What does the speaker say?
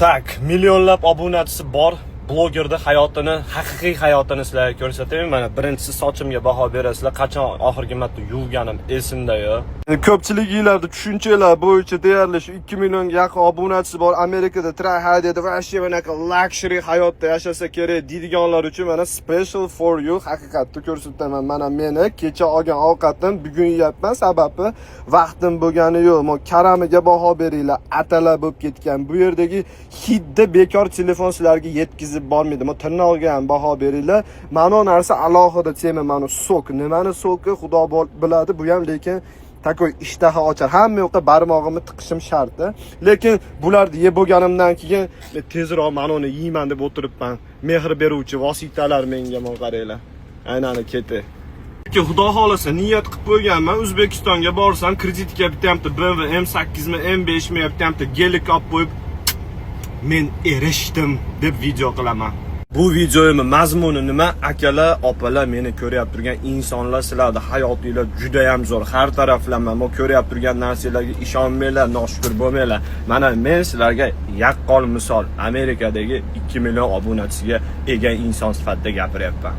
Tak, millionlab obunachisi bor blogerda hayotini, haqiqiy hayotini sizlarga ko'rsataman. Mana birinchisi sochimga baho berasizlar. Qachon oxirgi marta yuvganim esimda-yu. Ko'pchilik yillarda tushunchalar bo'yicha deyarli 2 millionga yaqin obunachisi bor. Amerikada try hard edi va shu bunaqa luxury hayotda yashasa kerak deydiganlar uchun mana special for you haqiqatni ko'rsataman. Mana meni kecha olgan ovqatim bugun yeyapman, sababi vaqtim bo'lgani yo'q. Men karamiga baho beringlar. Atalar bo'lib ketgan. Bu yerdagi hidda bekor telefon sizlarga yetkazib bormaydi. Men tirnog'iga ham baho beringlar. Mana bu narsa alohida tema, mana sok. Nimani soki Xudo biladi, bu ham lekin takoy ishtaha ochar. Hamma yoqqa barmog'imni tiqishim shart. Lekin bularni yeb bo'lganimdan keyin men tezroq mana uni yeyman deb o'tiribman. Mehr beruvchi vositalar menga mon qaranglar. Aynan keti. Xudo xolasa niyat qilib qo'yganman. O'zbekistonga borsam kreditga bitamti BMW M8 mi M5 mi bitamti gelik olib qo'yib men erishdim deb video qilaman. Bu videoyimning mazmuni nima? Akalar, opalar, meni ko'rib turgan insonlar, sizlarda hayotinglar juda ham zo'r. Har taraflama, men ko'rib turgan narsalarga ishonmanglar, noshukur bo'lmanglar. Mana men sizlarga yaqqol misol Amerikadagi 2 million obunachisiga ega inson sifatida gapiryapman.